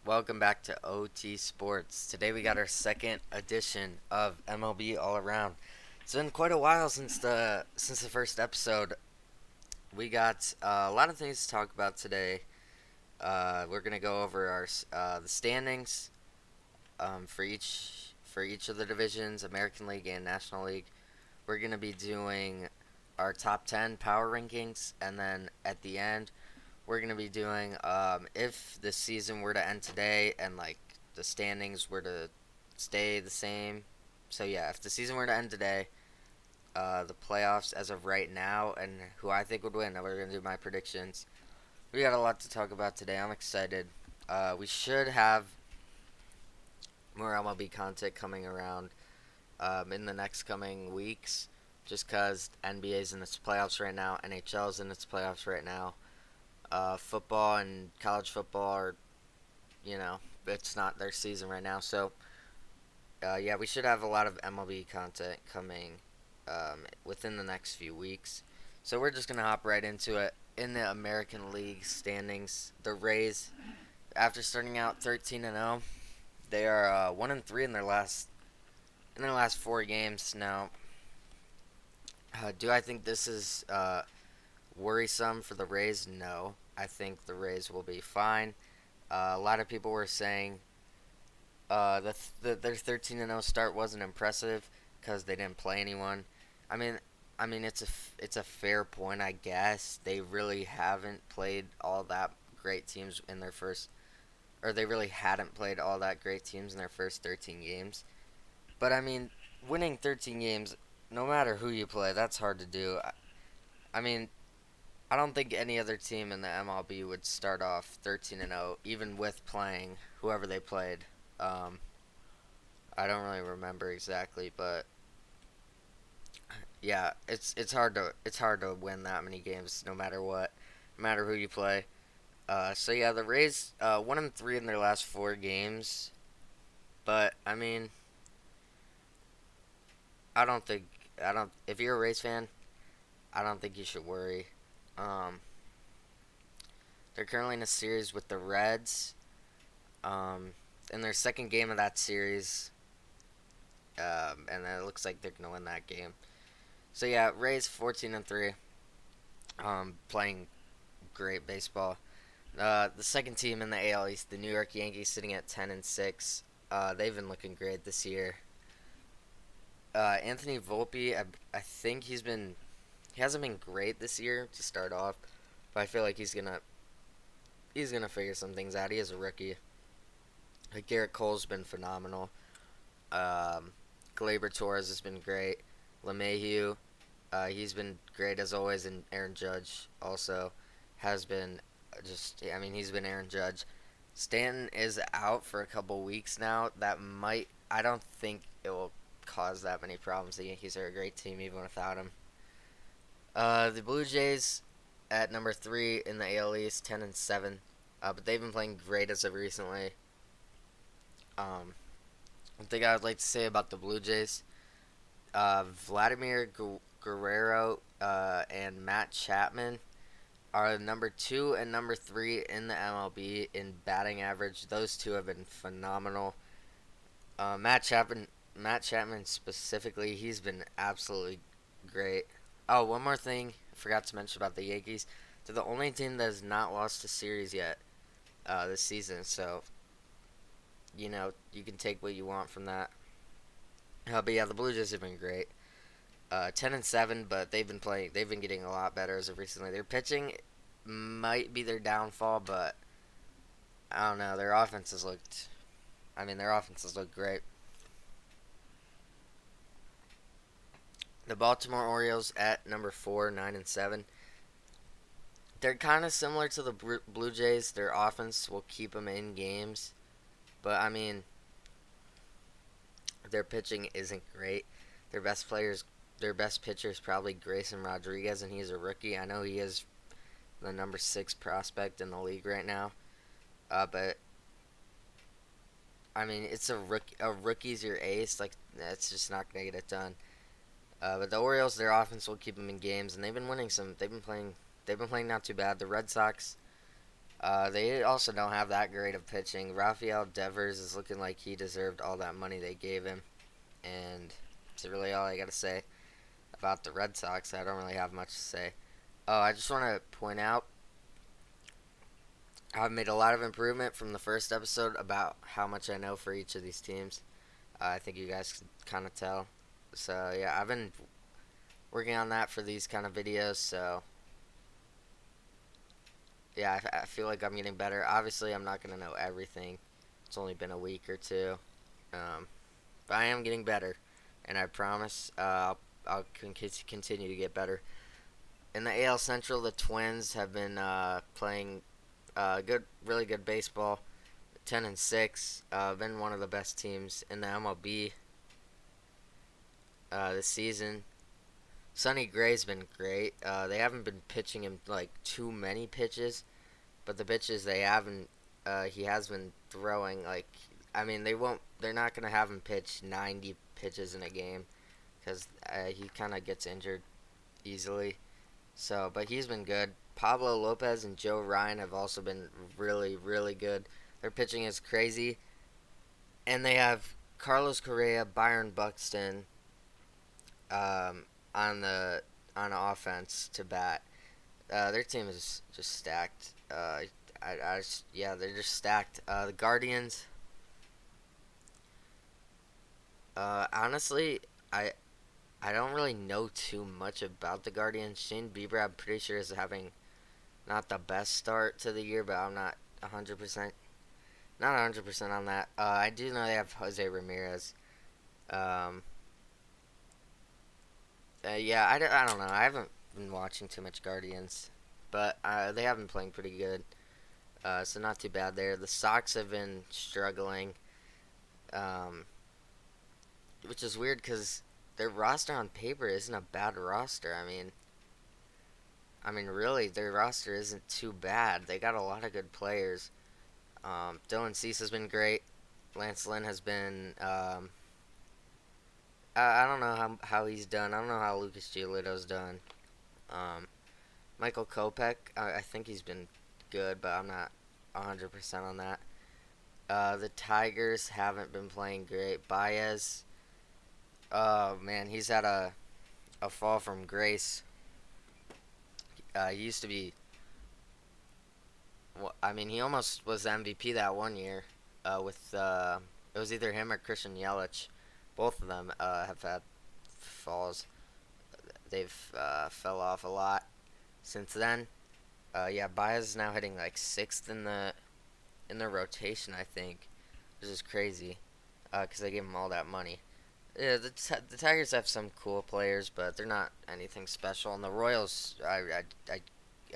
Welcome back to OT Sports. Today we got our second edition of MLB All Around. It's been quite a while since the first episode. We got a lot of things to talk about today. We're gonna go over the standings for each of the divisions, American League and National League. We're gonna be doing our top 10 power rankings, and then at the end we're gonna be doing if the season were to end today and like the standings were to stay the same. So yeah, if the season were to end today, the playoffs as of right now and who I think would win. Now we're gonna do my predictions. We got a lot to talk about today. I'm excited. We should have more MLB content coming around in the next coming weeks, just because NBA's in its playoffs right now, NHL's in its playoffs right now. Football and college football are, you know, it's not their season right now. So, yeah, we should have a lot of MLB content coming within the next few weeks. So we're just gonna hop right into it. In the American League standings, the Rays, after starting out 13-0, they are 1-3 in their last 4 games. Now, do I think this is worrisome for the Rays? No, I think the Rays will be fine. A lot of people were saying their 13-0 start wasn't impressive because they didn't play anyone. I mean, it's a fair point, I guess. They really haven't played all that great teams in their first, or they really hadn't played all that great teams in their first 13 games. But I mean, winning 13 games, no matter who you play, that's hard to do. I mean, I don't think any other team in the MLB would start off 13-0, even with playing whoever they played. Um, I don't really remember exactly, but yeah, it's hard to win that many games, no matter what, no matter who you play. So yeah, the Rays 1-3 in their last 4 games, but I mean, I don't think I don't. If you're a Rays fan, I don't think you should worry. Um, they're currently in a series with the Reds. In their second game of that series, and it looks like they're gonna win that game. So yeah, Rays 14-3, playing great baseball. The second team in the AL East, the New York Yankees, sitting at 10-6. They've been looking great this year. Anthony Volpe, I think he hasn't been great this year to start off, but I feel like he's gonna figure some things out. He is a rookie. Like Garrett Cole's been phenomenal. Um, Glaber Torres has been great. LeMahieu, he's been great as always, and Aaron Judge also has been I mean, he's been Aaron Judge. Stanton is out for a couple weeks now. I don't think it will cause that many problems. The Yankees are a great team even without him. The Blue Jays at number 3 in the AL East, 10-7, but they've been playing great as of recently. One thing I would like to say about the Blue Jays, Vladimir Guerrero and Matt Chapman are number 2 and number 3 in the MLB in batting average. Those two have been phenomenal. Matt Chapman specifically, he's been absolutely great. Oh, one more thing I forgot to mention about the Yankees. They're the only team that has not lost a series yet this season. So you can take what you want from that. But yeah, the Blue Jays have been great. 10-7, but They've been getting a lot better as of recently. Their pitching might be their downfall, but I don't know. Their offenses looked. I mean, their offenses look great. The Baltimore Orioles at number 4, 9-7. They're kind of similar to the Blue Jays. Their offense will keep them in games, but I mean, their pitching isn't great. Their best players, their best pitcher is probably Grayson Rodriguez, and he's a rookie. I know he is the number 6 prospect in the league right now, but I mean, it's a rookie. A rookie's your ace. Like that's just not gonna get it done. But the Orioles, their offense will keep them in games, and they've been winning some. They've been playing. They've been playing not too bad. The Red Sox. They also don't have that great of pitching. Rafael Devers is looking like he deserved all that money they gave him, and that's really all I got to say about the Red Sox. I don't really have much to say. Oh, I just want to point out I've made a lot of improvement from the first episode about how much I know for each of these teams. I think you guys can kind of tell. So yeah, I've been working on that for these kind of videos. So yeah, I feel like I'm getting better. Obviously, I'm not gonna know everything. It's only been a week or two, um, but I am getting better, and I promise I'll continue to get better. In the AL Central, the Twins have been playing good, really good baseball. 10-6, been one of the best teams in the MLB this season. Sonny Gray's been great. They haven't been pitching him like too many pitches, but the pitches they haven't, he has been throwing like. I mean, they won't. They're not gonna have him pitch 90 pitches in a game because he kind of gets injured easily. So, but he's been good. Pablo Lopez and Joe Ryan have also been really, really good. Their pitching is crazy, and they have Carlos Correa, Byron Buxton, um, on the on offense to bat. Their team is just stacked. Yeah, they're just stacked. The Guardians. Honestly, I I don't really know too much about the Guardians. Shane Bieber, I'm pretty sure is having not the best start to the year, but I'm not 100%, not 100% on that. I do know they have Jose Ramirez. Um, yeah, I don't know. I haven't been watching too much Guardians, but they have been playing pretty good. So not too bad there. The Sox have been struggling, um, which is weird because their roster on paper isn't a bad roster. I mean, really, their roster isn't too bad. They got a lot of good players. Dylan Cease has been great. Lance Lynn has been. I don't know how he's done. I don't know how Lucas Giolito's done. Um, Michael Kopech, I think he's been good, but I'm not 100% on that. The Tigers haven't been playing great. Baez, oh man, he's had a fall from grace. He used to be. Well, I mean, he almost was MVP that one year. With it was either him or Christian Yelich. Both of them have had falls. They've fell off a lot since then. Yeah, Baez is now hitting like sixth in the rotation, I think, which is crazy. Because they gave him all that money. Yeah, the Tigers have some cool players, but they're not anything special. And the Royals, I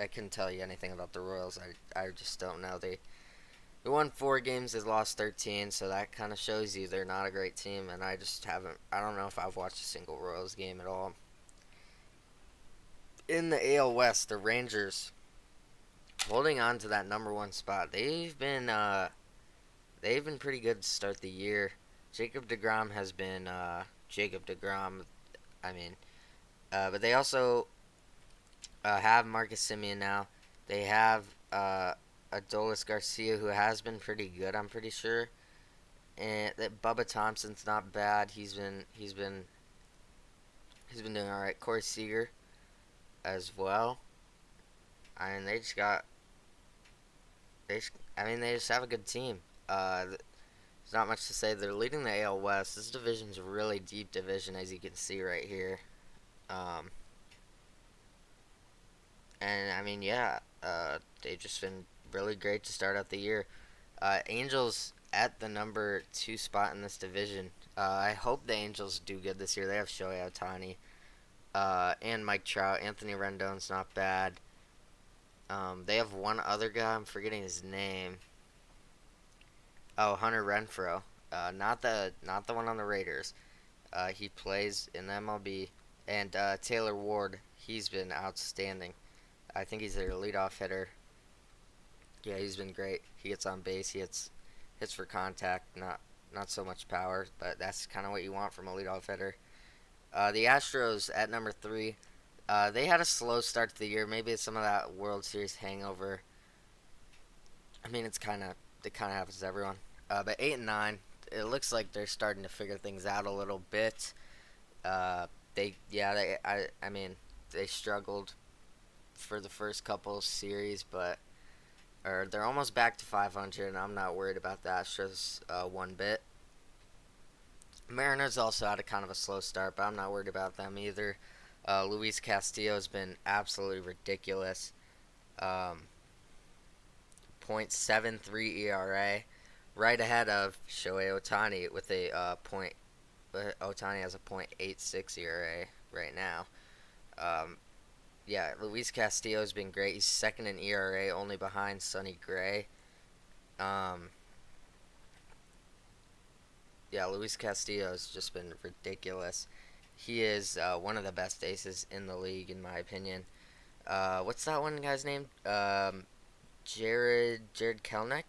couldn't tell you anything about the Royals. I just don't know. They won 4 games, they lost 13, so that kind of shows you they're not a great team. And I just haven't. I don't know if I've watched a single Royals game at all. In the AL West, the Rangers holding on to that number one spot. They've been pretty good to start the year. Jacob DeGrom has been Jacob DeGrom. I mean, but they also have Marcus Simeon now. They have Adolis Garcia, who has been pretty good. I'm pretty sure. And that Bubba Thompson's not bad. He's been doing all right. Corey Seager as well. I mean, they just got they just have a good team. There's not much to say. They're leading the AL West. This division's a really deep division, as you can see right here. Um, and I mean, yeah, they've just been really great to start out the year. Angels at the number 2 spot in this division. I hope the Angels do good this year. They have Shohei Ohtani, and Mike Trout. Anthony Rendon's not bad. They have one other guy. I'm forgetting his name. Oh, Hunter Renfroe. Not the one on the Raiders. He plays in the MLB. And Taylor Ward. He's been outstanding. I think he's their leadoff hitter. Yeah, he's been great. He gets on base. He hits for contact. Not so much power, but that's kind of what you want from a leadoff hitter. The Astros at number 3. They had a slow start to the year. Maybe it's some of that World Series hangover. I mean, it kind of happens to everyone. But 8 and 9, it looks like they're starting to figure things out a little bit. Uh, I mean, they struggled for the first couple series, but or they're almost back to 500, and I'm not worried about the Astros one bit. Mariners also had a kind of a slow start, but I'm not worried about them either. Luis Castillo has been absolutely ridiculous. Um, .73 ERA, right ahead of Shohei Ohtani with a point. Ohtani has a .86 ERA right now. Um, yeah, Luis Castillo has been great. He's second in ERA, only behind Sonny Gray. Um, yeah, Luis Castillo has just been ridiculous. He is one of the best aces in the league, in my opinion. What's that one guy's name? Jared Kelnick.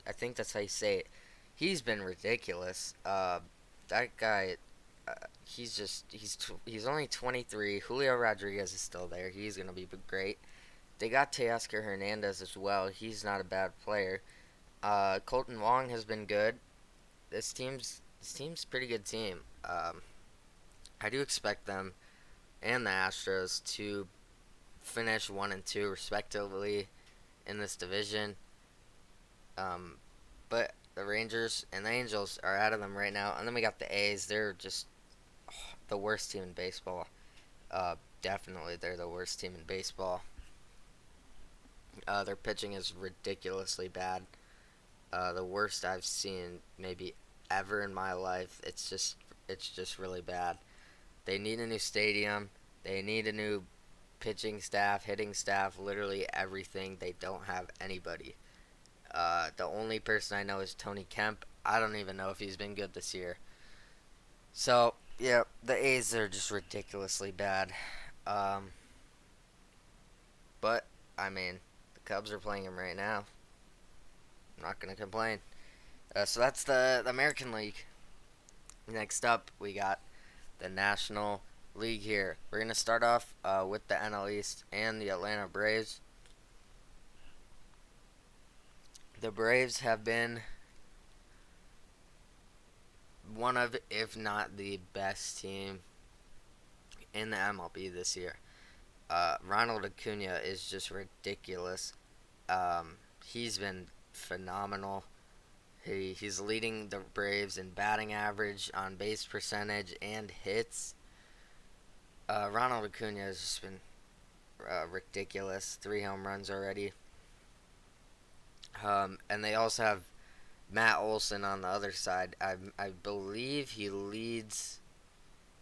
I think that's how you say it. He's been ridiculous. That guy, he's only 23. Julio Rodriguez is still there. He's gonna be great. They got Teoscar Hernandez as well. He's not a bad player. Colton Wong has been good. This team's a pretty good team. I do expect them and the Astros to finish 1 and 2 respectively in this division. Um, but the Rangers and the Angels are out of them right now, and then we got the A's. They're just the worst team in baseball. Definitely, they're the worst team in baseball. Their pitching is ridiculously bad. The worst I've seen maybe ever in my life. It's just really bad. They need a new stadium. They need a new pitching staff, hitting staff, literally everything. They don't have anybody. The only person I know is Tony Kemp. I don't even know if he's been good this year. So yeah, the A's are just ridiculously bad. Um, but I mean, the Cubs are playing him right now. I'm not gonna complain. So that's the American League. Next up, we got the National League here. We're gonna start off with the NL East and the Atlanta Braves. The Braves have been one of, if not the best team in the MLB this year. Ronald Acuna is just ridiculous. He's been phenomenal. He's leading the Braves in batting average, on base percentage, and hits. Ronald Acuna has just been ridiculous. 3 home runs already. And they also have Matt Olson on the other side. I believe he leads.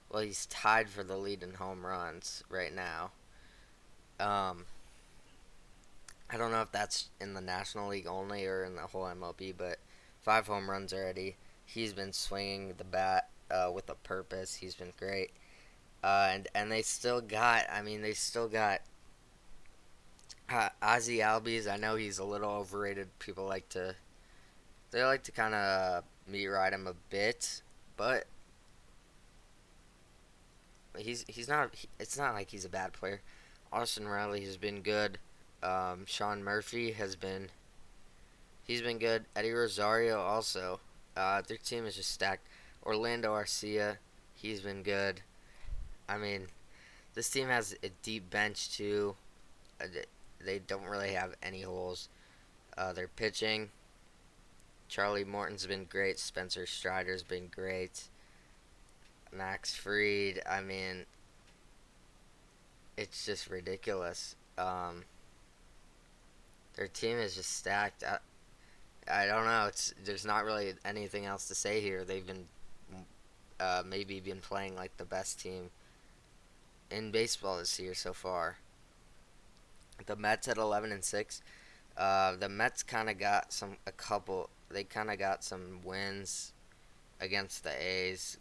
Well, he's tied for the lead in home runs right now. Um, I don't know if that's in the National League only or in the whole MLB, but 5 home runs already. He's been swinging the bat with a purpose. He's been great. And they still got. I mean, they still got Ozzy Albies. I know he's a little overrated. People like to they like to kind of meat ride him a bit, but he's not. It's not like he's a bad player. Austin Riley has been good. Sean Murphy has been. He's been good. Eddie Rosario also. Their team is just stacked. Orlando Arcia, he's been good. I mean, this team has a deep bench too. Uh, they don't really have any holes. Their pitching. Charlie Morton's been great. Spencer Strider's been great. Max Fried. I mean, it's just ridiculous. Their team is just stacked. I don't know. There's not really anything else to say here. They've been maybe been playing like the best team in baseball this year so far. The Mets at 11-6. The Mets kind of got some a couple. They kind of got some wins against the A's.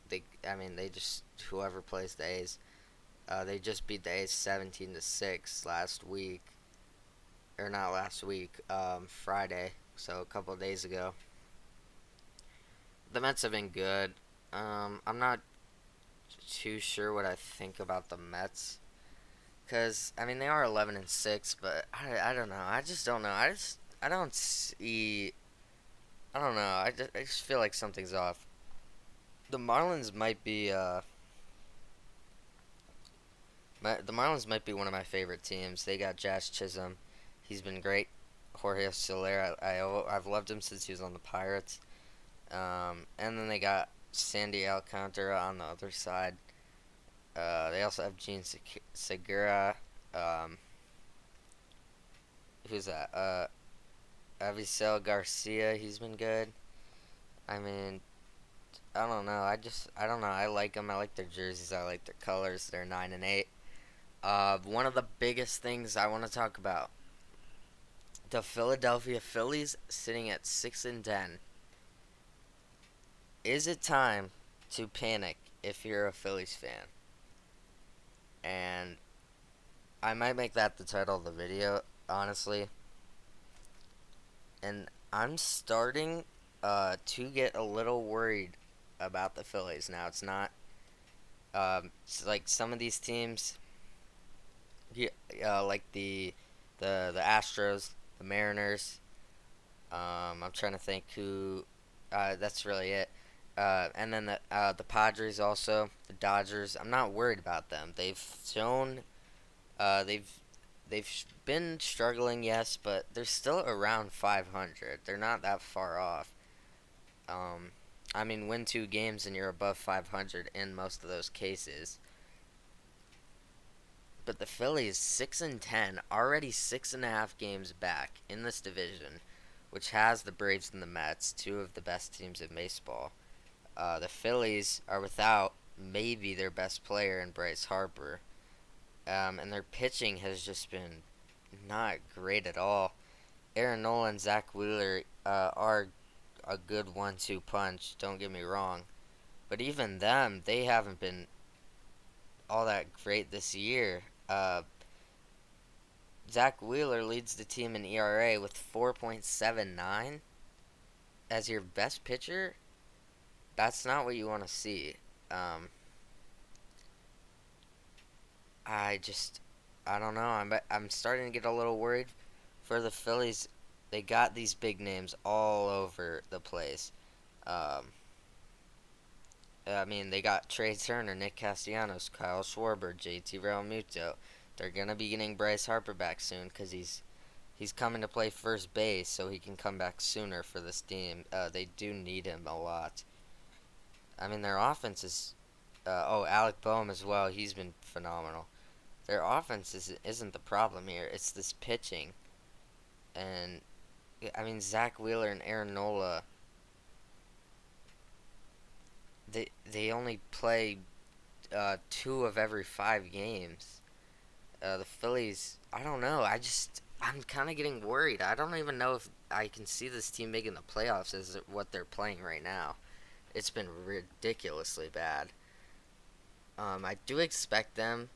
I mean, they just whoever plays the A's. They just beat the A's 17-6 last week, or not last week. Friday, so a couple of days ago. The Mets have been good. I'm not too sure what I think about the Mets. Cause I mean they are 11-6, but I don't know. I just don't know. I don't see. I don't know. I just feel like something's off. The Marlins might be the Marlins might be one of my favorite teams. They got Jazz Chisholm. He's been great. Jorge Soler. I've loved him since he was on the Pirates. And then they got Sandy Alcantara on the other side. They also have Gene Segura. Um, who's that? Avisel Garcia. He's been good. I mean, I don't know. I don't know. I like them. I like their jerseys. I like their colors. They're 9-8. One of the biggest things I want to talk about: the Philadelphia Phillies sitting at 6-10. Is it time to panic if you're a Phillies fan? And I might make that the title of the video, honestly. And I'm starting to get a little worried about the Phillies now. It's not it's like some of these teams, yeah, like the Astros, the Mariners. I'm trying to think who. That's really it. And then the Padres also, the Dodgers. I'm not worried about them. They've shown uh, they've they've been struggling, yes, but they're still around 500. They're not that far off. Um, I mean, win 2 games and you're above 500 in most of those cases. But the Phillies 6-10, already 6.5 games back in this division, which has the Braves and the Mets, two of the best teams in baseball. The Phillies are without maybe their best player in Bryce Harper, and their pitching has just been not great at all. Aaron Nola and Zach Wheeler are a good 1-2 punch. Don't get me wrong, but even them, they haven't been all that great this year. Zach Wheeler leads the team in ERA with 4.79 as your best pitcher. That's not what you want to see. Um, I just, I don't know. I'm starting to get a little worried for the Phillies. They got these big names all over the place. Um, I mean, they got Trey Turner, Nick Castellanos, Kyle Schwarber, JT Realmuto. They're gonna be getting Bryce Harper back soon because he's coming to play first base, so he can come back sooner for this team. They do need him a lot. I mean, their offense is. Alec Boehm as well. He's been phenomenal. Their offense isn't the problem here. It's this pitching, and I mean Zach Wheeler and Aaron Nola. They only play 2 of every 5 games. The Phillies. I don't know. I'm kind of getting worried. I don't even know if I can see this team making the playoffs as what they're playing right now. It's been ridiculously bad. I do expect them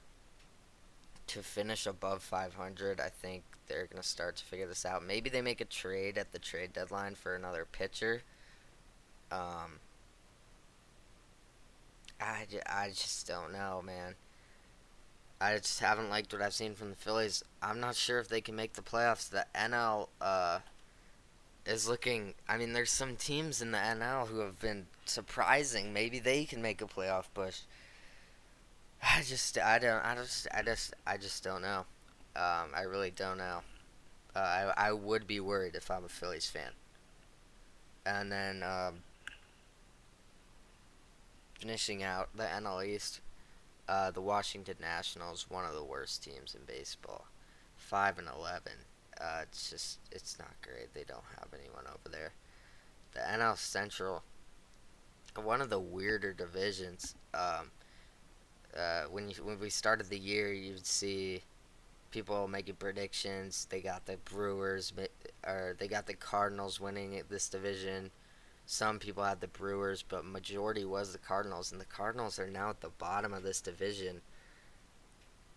to finish above 500. I think they're going to start to figure this out. Maybe they make a trade at the trade deadline for another pitcher. Um, I just don't know, man. I just haven't liked what I've seen from the Phillies. I'm not sure if they can make the playoffs. The NL is looking. I mean, there's some teams in the NL who have been surprising. Maybe they can make a playoff push. I just don't know. I really don't know. I would be worried if I'm a Phillies fan. And then finishing out the NL East, the Washington Nationals, one of the worst teams in baseball, 5-11. It's not great. They don't have anyone over there. The NL Central, one of the weirder divisions. When we started the year, you'd see people making predictions. They got the Brewers, or they got the Cardinals winning this division. Some people had the Brewers, but majority was the Cardinals, and the Cardinals are now at the bottom of this division.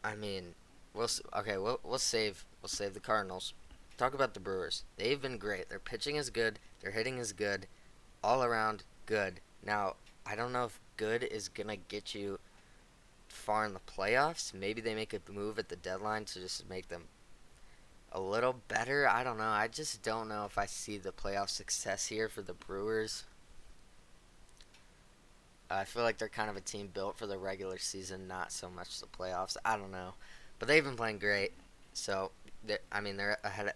I mean, we'll save the Cardinals. Talk about the Brewers. They've been great. Their pitching is good. Their hitting is good. All around good. Now, I don't know if good is gonna get you far in the playoffs. Maybe they make a move at the deadline to just make them a little better. I don't know. I just don't know if I see the playoff success here for the Brewers. I feel like they're kind of a team built for the regular season, not so much the playoffs. I don't know, but they've been playing great. So, I mean, they're ahead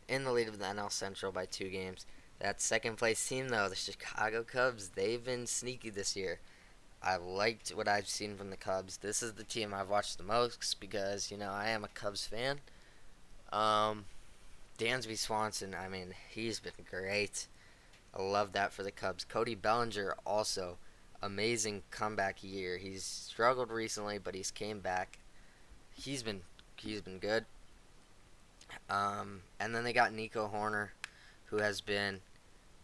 in the lead of the NL Central by 2 games. That second place team, though, the Chicago Cubs, they've been sneaky this year. I liked what I've seen from the Cubs. This is the team I've watched the most because I am a Cubs fan. Um, Dansby Swanson, I mean, he's been great. I love that for the Cubs. Cody Bellinger also amazing comeback year. He's struggled recently, but he's came back. He's been he's been good. And then they got Nico Horner, who has been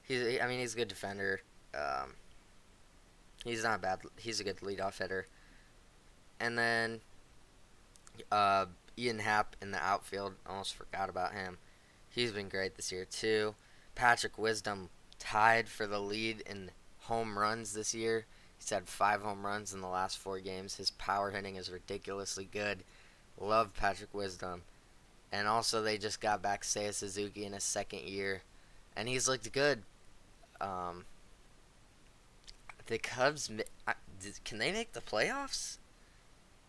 he's a good defender. Um, he's not bad. He's a good leadoff hitter. And then uh, Ian Happ in the outfield. Almost forgot about him. He's been great this year too. Patrick Wisdom tied for the lead in home runs this year. He's had 5 home runs in the last 4 games. His power hitting is ridiculously good. Love Patrick Wisdom. And also, they just got back Seiya Suzuki in his second year, and he's looked good. Um, the Cubs, can they make the playoffs?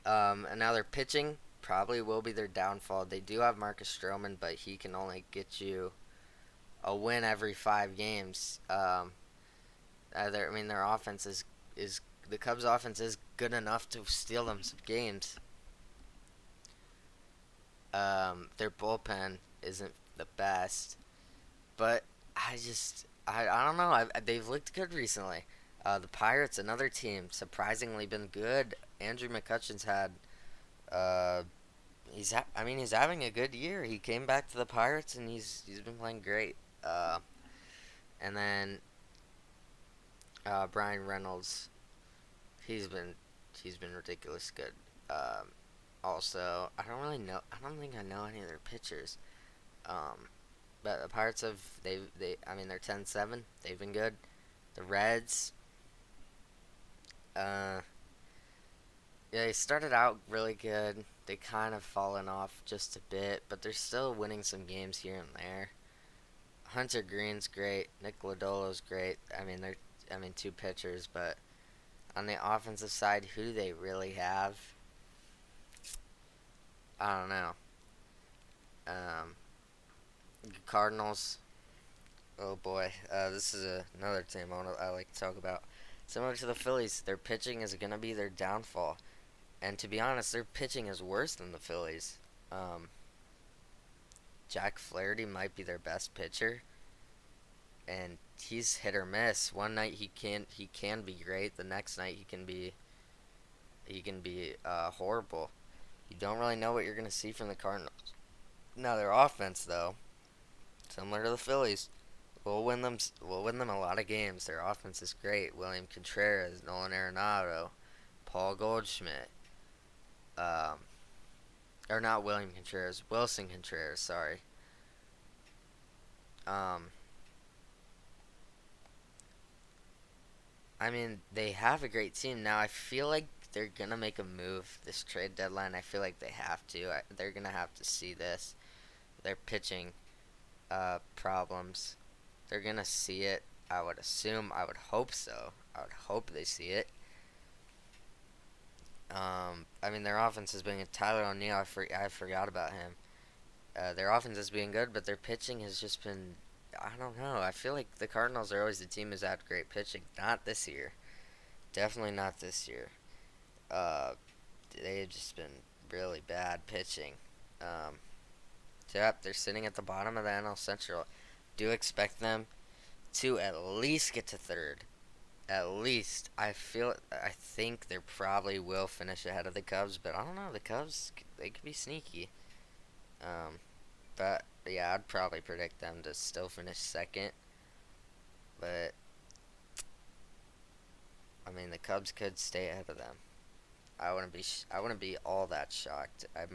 And now their pitching probably will be their downfall. They do have Marcus Stroman, but he can only get you a win every 5 games. Their offense is the Cubs' offense is good enough to steal them some games. Their bullpen isn't the best, but I don't know. They've looked good recently. The Pirates, another team, surprisingly been good. Andrew McCutcheon's had uh, he's having a good year. He came back to the Pirates and he's been playing great. And then Brian Reynolds, he's been he's been ridiculous good. Also, I don't really know. I don't think I know any of their pitchers. Um, but the Pirates have they're 10-7. They've been good. The Reds, uh, yeah, they started out really good. They kind of fallen off just a bit, but they're still winning some games here and there. Hunter Green's great. Nick Lodolo's great. Two pitchers, but on the offensive side, who do they really have? I don't know. Um, Cardinals. Oh boy, this is another team I like to talk about. Similar to the Phillies, their pitching is going to be their downfall. And to be honest, their pitching is worse than the Phillies. Um, Jack Flaherty might be their best pitcher, and he's hit or miss. One night he can be great. The next night he can be horrible. You don't really know what you're going to see from the Cardinals. Now their offense, though, similar to the Phillies, will win them a lot of games. Their offense is great. William Contreras, Nolan Arenado, Paul Goldschmidt, um, or not William Contreras, Wilson Contreras. Sorry. Um, they have a great team now. I feel like they're gonna make a move this trade deadline. I feel like they have to. They're gonna have to see this. Their pitching problems. They're gonna see it. I would assume. I would hope so. I would hope they see it. Their offense has been Tyler O'Neill. I forgot about him. Their offense has been good, but their pitching has just been. I don't know. I feel like the Cardinals are always the team who's had great pitching. Not this year. Definitely not this year. Uh, they've just been really bad pitching. Um, yep, they're sitting at the bottom of the NL Central. Do expect them to at least get to third. At least I think they probably will finish ahead of the Cubs, but I don't know. The Cubs, they could be sneaky. Um, but yeah, I'd probably predict them to still finish second. But the Cubs could stay ahead of them. I wouldn't be all that shocked. I'd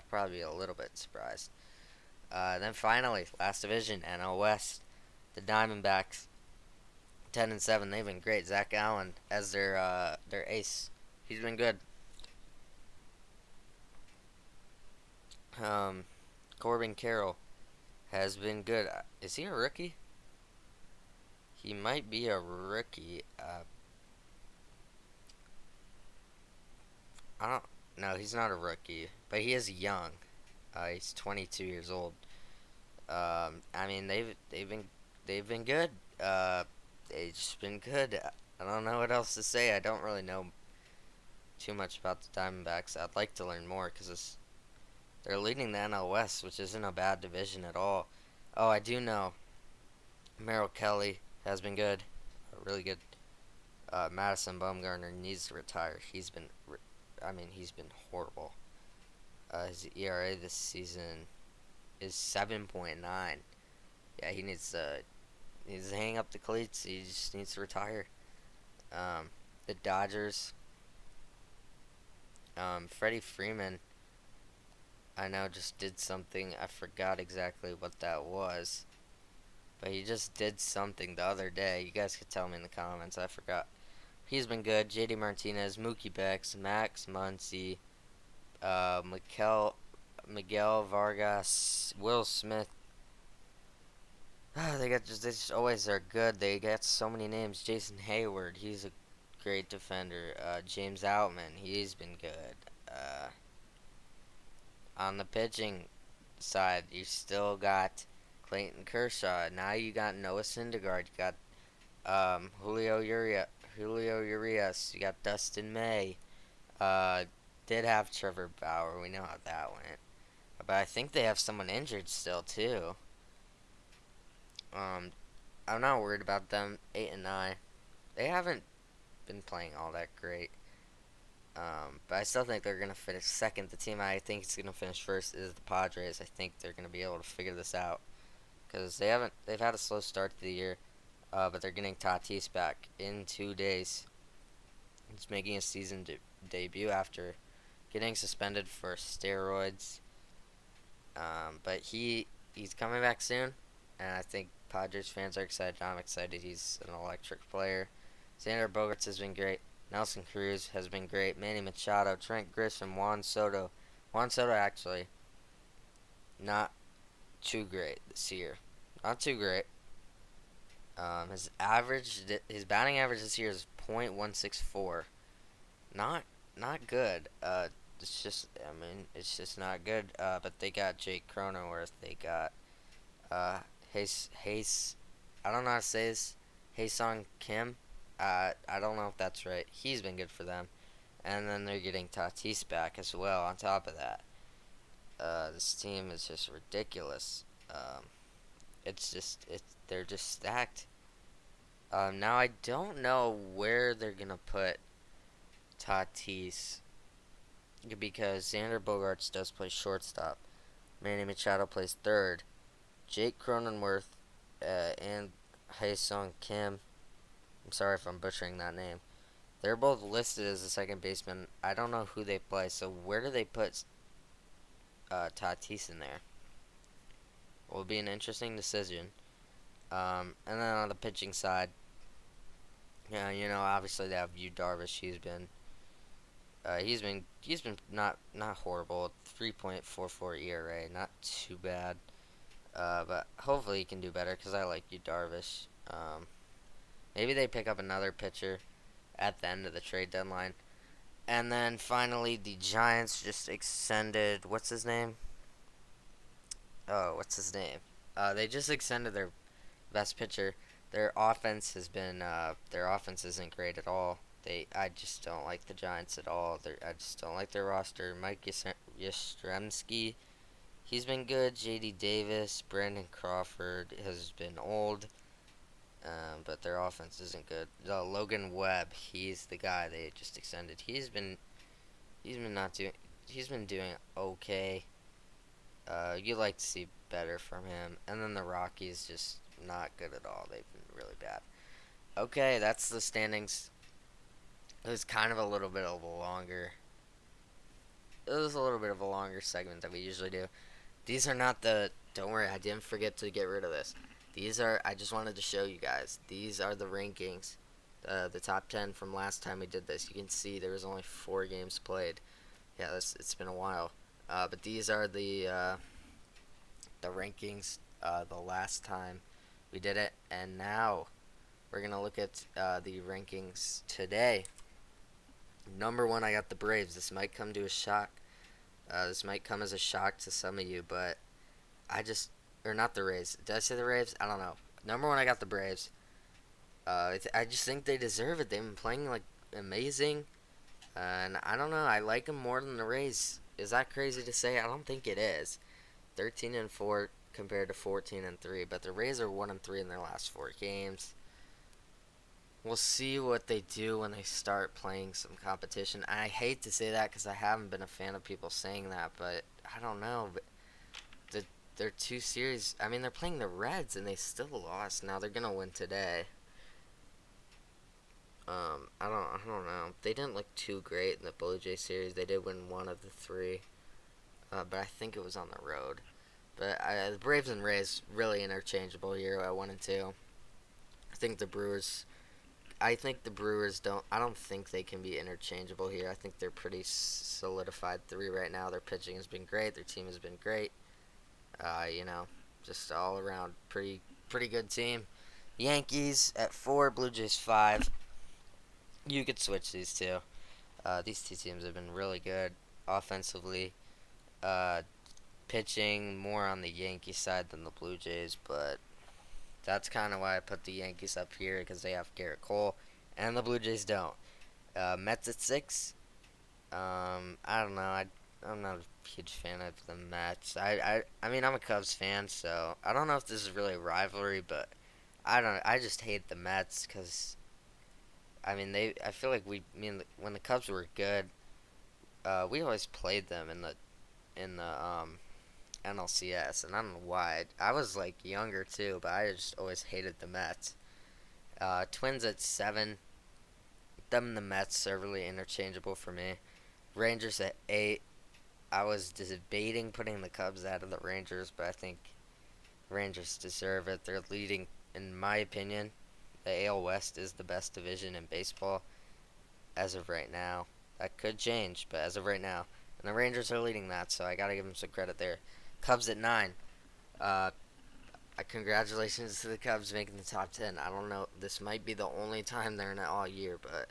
probably be a little bit surprised. Then finally, last division, NL West, the Diamondbacks, 10-7. They've been great. Zach Allen as their ace. He's been good. Um, Corbin Carroll has been good. Is he a rookie? He might be a rookie. I don't. No, he's not a rookie, but he is young. He's 22 years old. I mean they've been good. Uh, they've just been good. I don't know what else to say. I don't really know too much about the Diamondbacks. I'd like to learn more because they're leading the NL West, which isn't a bad division at all. Oh, I do know Merrill Kelly has been good, really good. Madison Bumgarner needs to retire. He's been horrible. His ERA this season is 7.9. Yeah, he needs to hang up the cleats. He just needs to retire. Um, the Dodgers, Freddie Freeman, I know just did something. I forgot exactly what that was, but he just did something the other day. You guys could tell me in the comments. I forgot. He's been good. JD Martinez, Mookie Betts, Max Muncy, Miguel Vargas, Will Smith. They just always are good. They got so many names. Jason Hayward, he's a great defender. James Outman, he's been good. Uh, on the pitching side, you still got Clayton Kershaw. Now you got Noah Syndergaard. You got Julio Urias. You got Dustin May. Uh, did have Trevor Bauer. We know how that went. But I think they have someone injured still too. Um, I'm not worried about them. 8-9. They haven't been playing all that great. But I still think they're gonna finish second. The team I think is gonna finish first is the Padres. I think they're gonna be able to figure this out because they've had a slow start to the year, but they're getting Tatis back in 2 days. He's making a season debut after getting suspended for steroids. But he's coming back soon, and I think Padres fans are excited. I'm excited. He's an electric player. Xander Bogaerts has been great. Nelson Cruz has been great. Manny Machado, Trent Grisham, Juan Soto. Juan Soto actually not too great this year. Not too great. His batting average this year is .164. Not not good. It's just not good. But they got Jake Cronenworth. They got uh, Hayes. I don't know how to say this. Haesung Kim. I don't know if that's right. He's been good for them. And then they're getting Tatis back as well. On top of that, this team is just ridiculous. They're just stacked. Now I don't know where they're gonna put Tatis because Xander Bogaerts does play shortstop. Manny Machado plays third. Jake Cronenworth and Haesung Kim. I'm sorry if I'm butchering that name. They're both listed as a second baseman. I don't know who they play, so where do they put Tatis in there? Will be an interesting decision. And then on the pitching side, yeah, obviously they have Yu Darvish. He's been not horrible. 3.44 ERA, not too bad. But hopefully he can do better because I like Yu Darvish. Maybe they pick up another pitcher at the end of the trade deadline. And then finally, the Giants just extended. What's his name? Oh, what's his name? They just extended their best pitcher. Their offense isn't great at all. I just don't like the Giants at all. I just don't like their roster. Mike Yastrzemski, he's been good. J.D. Davis, Brandon Crawford has been old. But their offense isn't good. Logan Webb, he's the guy they just extended. He's been not doing he's been doing okay. You'd like to see better from him. And then the Rockies just not good at all. They've been really bad. Okay, that's the standings. It was kind of a little bit of a longer. It was a little bit of a longer segment than we usually do. These are not the. Don't worry, I didn't forget to get rid of this. These are. I just wanted to show you guys. These are the rankings, the top 10 from last time we did this. You can see there was only 4 games played. Yeah, it's been a while. But these are the rankings the last time we did it, and now we're gonna look at the rankings today. Number one, I got the Braves. This might come to a shock. This might come as a shock to some of you, but I just or not the Rays. Did I say the Braves? I don't know. Number one, I got the Braves. I just think they deserve it. They've been playing like amazing, and I don't know. I like them more than the Rays. Is that crazy to say? I don't think it is. 13-4 compared to 14-3, but the Rays are 1-3 in their last four games. We'll see what they do when they start playing some competition. I hate to say that because I haven't been a fan of people saying that, but I don't know. But their two series, I mean, they're playing the Reds and they still lost. Now they're gonna win today. I don't know. They didn't look too great in the Blue Jay series. They did win one of the three, but I think it was on the road. But the Braves and Rays really interchangeable here at 1-2. I think the Brewers. I think the Brewers don't. I don't think they can be interchangeable here. I think they're pretty solidified three right now. Their pitching has been great. Their team has been great. You know, just all around pretty good team. Yankees at 4, Blue Jays 5. You could switch these two. These two teams have been really good offensively. Uh, Pitching more on the Yankee side than the Blue Jays, but that's kind of why I put the Yankees up here because they have Garrett Cole, and the Blue Jays don't. Mets at 6. I don't know. I'm not a huge fan of the Mets. I mean, I'm a Cubs fan, so I don't know if this is really a rivalry, but I don't. I just hate the Mets because I mean they. I feel like when the Cubs were good, we always played them in the NLCS, and I don't know why. I was like younger too, but I just always hated the Mets. Twins at 7. Them and the Mets are really interchangeable for me. Rangers at 8. I was debating putting the Cubs out of the Rangers, but I think Rangers deserve it. They're leading, in my opinion. The AL West is the best division in baseball as of right now. That could change, but as of right now. And the Rangers are leading that, so I gotta give them some credit there. Cubs at 9. Uh, Congratulations to the Cubs making the top 10. I don't know. This might be the only time they're in it all year, but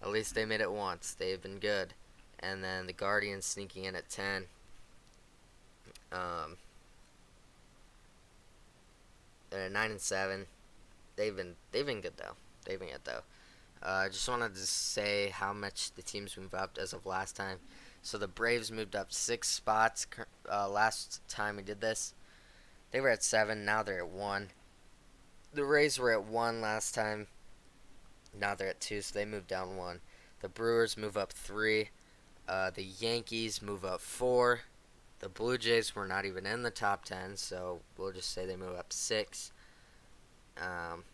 at least they made it once. They've been good. And then the Guardians sneaking in at 10. Um, they're at 9-7. They've been good though. They've been good though. I just wanted to say how much the teams moved up as of last time. So the Braves moved up 6 spots last time we did this. They were at 7. Now they're at 1. The Rays were at 1 last time. Now they're at 2, so they moved down 1. The Brewers move up 3. The Yankees move up 4. The Blue Jays were not even in the top 10, so we'll just say they move up 6. Um,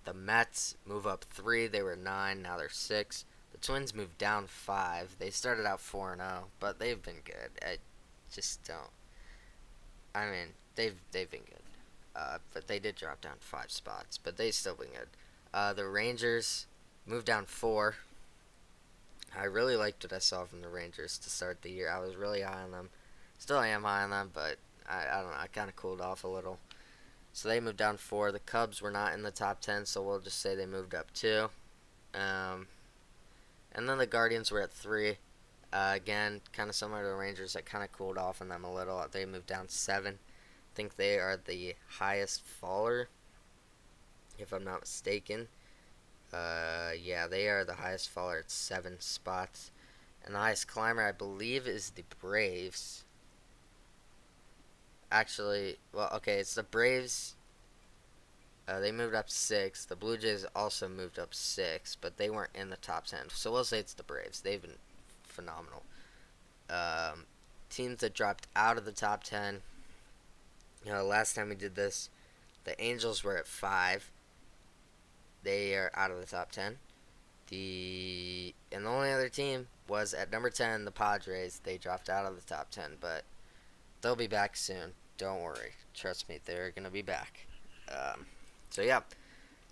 the Mets move up 3. They were 9. Now they're 6. The Twins moved down 5. They started out 4-0, but they've been good. I just don't. I mean, they've been good. But they did drop down 5 spots, but they still been good. The Rangers moved down 4. I really liked what I saw from the Rangers to start the year. I was really high on them. Still am high on them, but I don't know. I kind of cooled off a little. So they moved down 4. The Cubs were not in the top 10, so we'll just say they moved up 2. And then the Guardians were at 3. Again, kind of similar to the Rangers. I kind of cooled off on them a little. They moved down 7. I think they are the highest faller, if I'm not mistaken. Yeah, they are the highest faller at 7 spots. And the highest climber, I believe, is the Braves. Actually, well, okay, it's the Braves. They moved up 6. The Blue Jays also moved up 6, but they weren't in the top 10. So we'll say it's the Braves. They've been phenomenal. Teams that dropped out of the top 10. Last time we did this, the Angels were at 5. They are out of the top 10. And the only other team was at number 10, the Padres. They dropped out of the top 10, but they'll be back soon. Don't worry. Trust me, they're going to be back. So, yeah.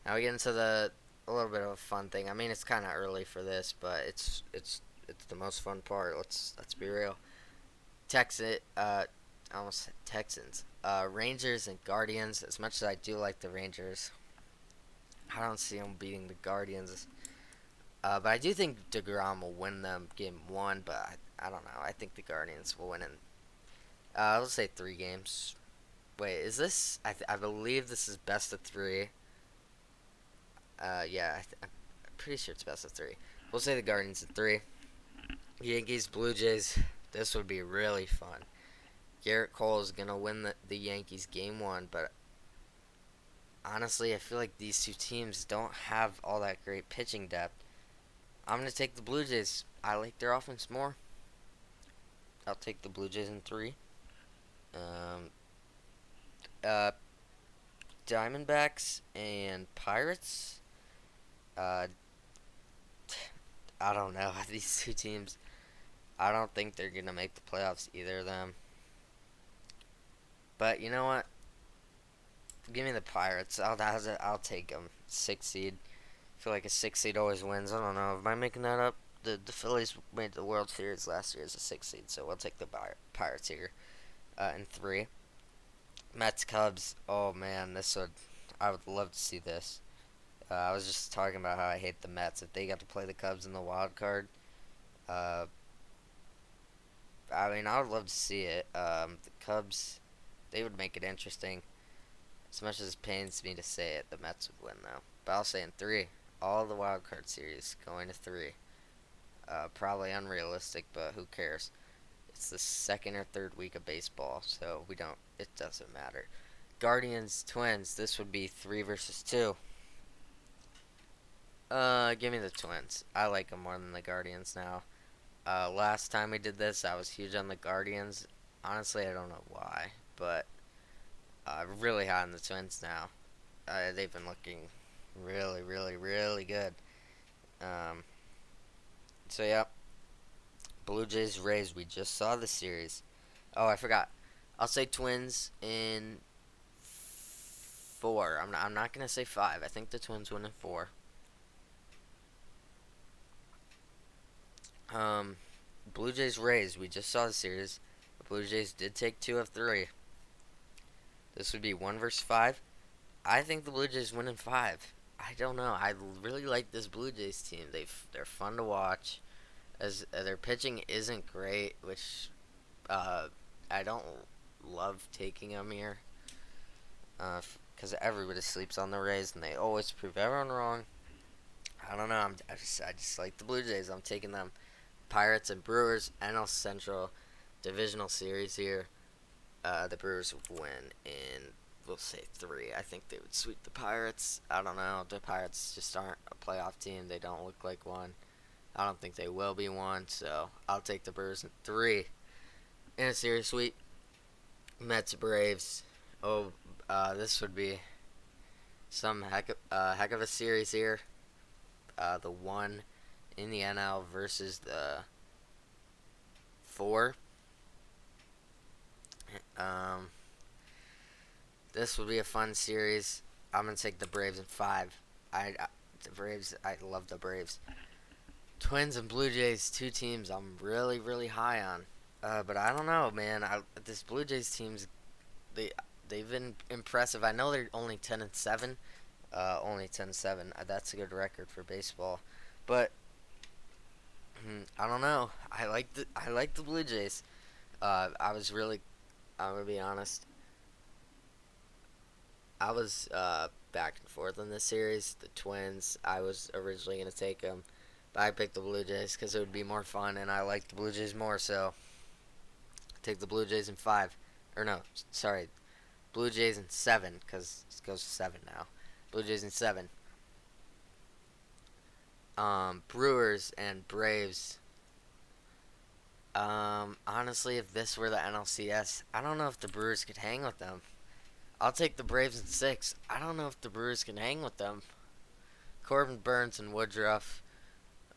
Now we get into a little bit of a fun thing. I mean, it's kind of early for this, but it's the most fun part. Let's be real. Texas, I almost said Texans. Rangers and Guardians. As much as I do like the Rangers, I don't see them beating the Guardians. But I do think DeGrom will win them game one. But I don't know. I think the Guardians will win in. I'll say 3 games. Wait, is this? I believe this is best of three. Yeah, I'm pretty sure it's best of three. We'll say the Guardians in three. Yankees, Blue Jays. This would be really fun. Garrett Cole is gonna win the Yankees game one, but honestly, I feel like these two teams don't have all that great pitching depth. I'm gonna take the Blue Jays. I like their offense more. I'll take the Blue Jays in three. Um, uh, Diamondbacks and Pirates. Uh, I don't know. These two teams, I don't think they're gonna make the playoffs, either of them. But you know what? Give me the Pirates. I'll take them. 6 seed. I feel like a 6 seed always wins. I don't know. Am I making that up? The Phillies made the World Series last year as a 6 seed, so we'll take the Pirates here in three. Mets Cubs. Oh man, I would love to see this. I was just talking about how I hate the Mets. If they got to play the Cubs in the wild card, uh, I mean, I would love to see it. The Cubs, they would make it interesting. As much as it pains me to say it, the Mets would win though. But I'll say in three. All the wild card series going to three. Probably unrealistic, but who cares? It's the second or third week of baseball, so it doesn't matter. Guardians, Twins, this would be 3 versus 2. Give me the Twins. I like them more than the Guardians now. Last time we did this, I was huge on the Guardians. Honestly, I don't know why, but really high on the Twins now. They've been looking really, really, really good. Um, so yeah, Blue Jays Rays. We just saw the series. Oh, I forgot. I'll say Twins in four. I'm not gonna say five. I think the Twins win in four. Um, Blue Jays Rays. We just saw the series. The Blue Jays did take 2 of 3. This would be 1 versus 5. I think the Blue Jays win in five. I don't know. I really like this Blue Jays team. They're fun to watch. As their pitching isn't great, which I don't love taking them here. Because everybody sleeps on the Rays and they always prove everyone wrong. I don't know. I just like the Blue Jays. I'm taking them. Pirates and Brewers, NL Central divisional series here. The Brewers would win in, we'll say, three. I think they would sweep the Pirates. I don't know. The Pirates just aren't a playoff team. They don't look like one. I don't think they will be one. So I'll take the Brewers in three. In a series sweep, Mets Braves. Oh, this would be some heck of a series here. The one in the NL versus the 4. Um, this would be a fun series. I'm gonna take the Braves in 5. The Braves. I love the Braves. Twins and Blue Jays, two teams I'm really really high on. But I don't know, man. This Blue Jays team's they they've been impressive. I know they're only 10-7. Only 10-7. That's a good record for baseball. But I don't know. I like the Blue Jays. I was really. I'm gonna be honest. I was back and forth in this series. The Twins. I was originally gonna take them, but I picked the Blue Jays because it would be more fun, and I like the Blue Jays more. So take the Blue Jays in 5. Or no, sorry, Blue Jays in 7 because it goes to 7 now. Blue Jays in 7. Brewers and Braves. Honestly, if this were the NLCS, I don't know if the Brewers could hang with them. I'll take the Braves in 6. I don't know if the Brewers can hang with them. Corbin Burns and Woodruff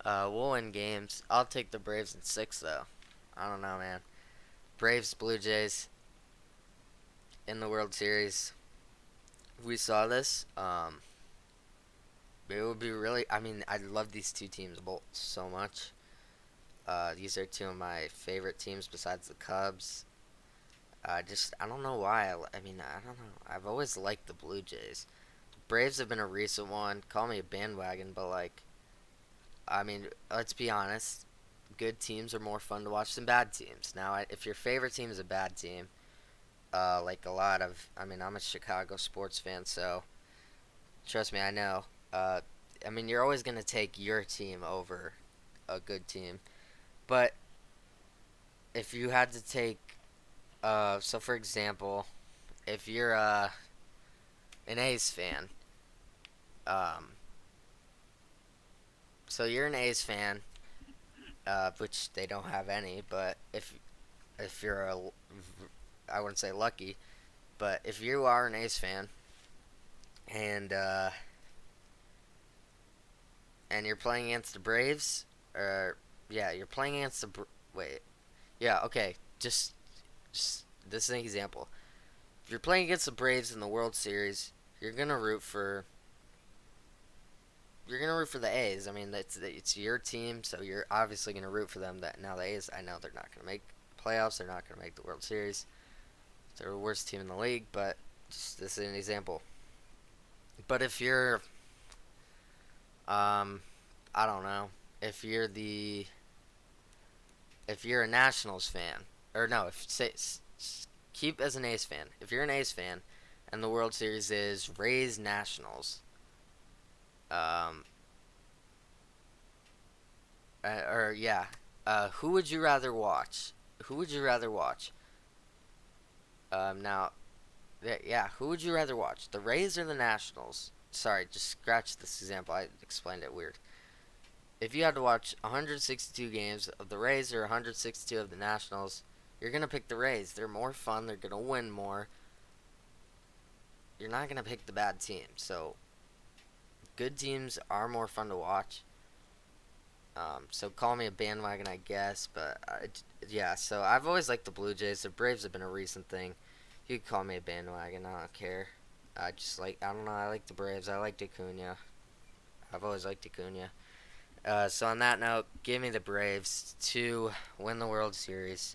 will win games. I'll take the Braves in 6, though. I don't know, man. Braves, Blue Jays in the World Series. We saw this. It would be really. I mean, I love these two teams both so much. These are two of my favorite teams besides the Cubs. I don't know why. I mean, I don't know. I've always liked the Blue Jays. Braves have been a recent one. Call me a bandwagon, but like, I mean, let's be honest. Good teams are more fun to watch than bad teams. Now, if your favorite team is a bad team, like a lot of, I mean, I'm a Chicago sports fan, so trust me, I know. Uh, I mean, you're always gonna take your team over a good team, but if you had to take, so for example, if you're an A's fan, um, so you're an A's fan, which they don't have any, but if you're I wouldn't say lucky, but if you are an A's fan and and you're playing against the Braves, or yeah, you're playing against wait, yeah, okay, just this is an example. If you're playing against the Braves in the World Series, you're gonna root for you're gonna root for the A's. I mean, it's your team, so you're obviously gonna root for them. That now the A's, I know they're not gonna make playoffs. They're not gonna make the World Series. They're the worst team in the league, but just this is an example. But if you're, I don't know, if you're the if you're a Nationals fan, or no, if say keep as an A's fan. If you're an A's fan, and the World Series is Rays Nationals, um, or yeah, who would you rather watch? Who would you rather watch? Now, yeah, who would you rather watch? The Rays or the Nationals? Sorry, just scratch this example. I explained it weird. If you had to watch 162 games of the Rays or 162 of the Nationals, you're gonna pick the Rays. They're more fun. They're gonna win more. You're not gonna pick the bad team. So good teams are more fun to watch. So call me a bandwagon, I guess, but yeah. So I've always liked the Blue Jays. The Braves have been a recent thing. You could call me a bandwagon. I don't care. I don't know. I like the Braves. I like Acuna. I've always liked Acuna. So on that note, give me the Braves to win the World Series.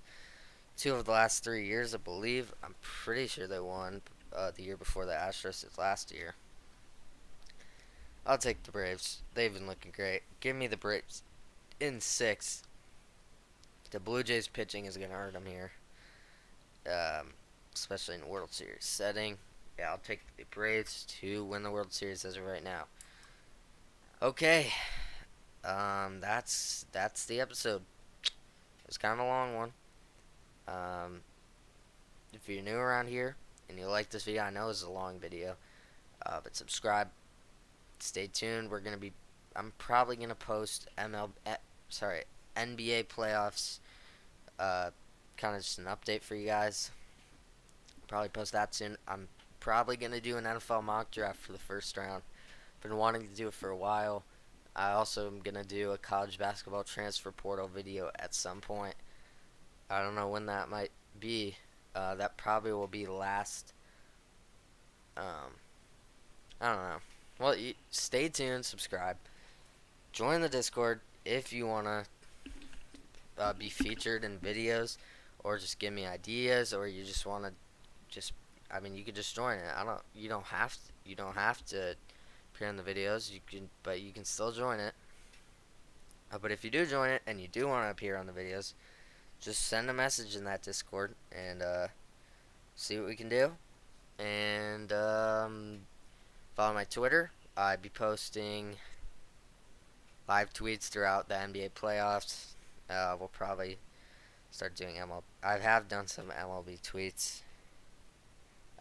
2 of the last 3 years, I believe. I'm pretty sure they won the year before the Astros last year. I'll take the Braves. They've been looking great. Give me the Braves in 6. The Blue Jays pitching is going to hurt them here, um, especially in a World Series setting. Yeah, I'll take the Braves to win the World Series as of right now. Okay, that's the episode. It was kind of a long one. Um, if you're new around here and you like this video, I know it's a long video, but subscribe. Stay tuned. I'm probably gonna post NBA playoffs. Kind of just an update for you guys. Probably post that soon. I'm probably gonna do an NFL mock draft for the first round. Been wanting to do it for a while. I also am gonna do a college basketball transfer portal video at some point. I don't know when that might be. That probably will be last. I don't know. Well, stay tuned, subscribe, join the Discord if you wanna be featured in videos, or just give me ideas, or you just wanna just. I mean, you could just join it. I don't. You don't have to. You don't have to appear in the videos. But you can still join it. But if you do join it and you do want to appear on the videos, just send a message in that Discord and see what we can do. And follow my Twitter. I'd be posting live tweets throughout the NBA playoffs. We'll probably start doing MLB. I have done some MLB tweets.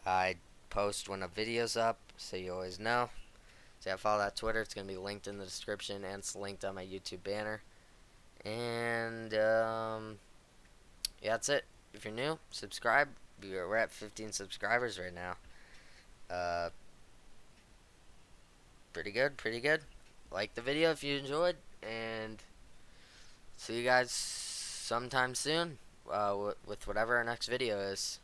I post when a video's up, so you always know. So yeah, follow that Twitter. It's going to be linked in the description, and it's linked on my YouTube banner. And yeah, that's it. If you're new, subscribe. We're at 15 subscribers right now. Pretty good, pretty good. Like the video if you enjoyed, and see you guys sometime soon with whatever our next video is.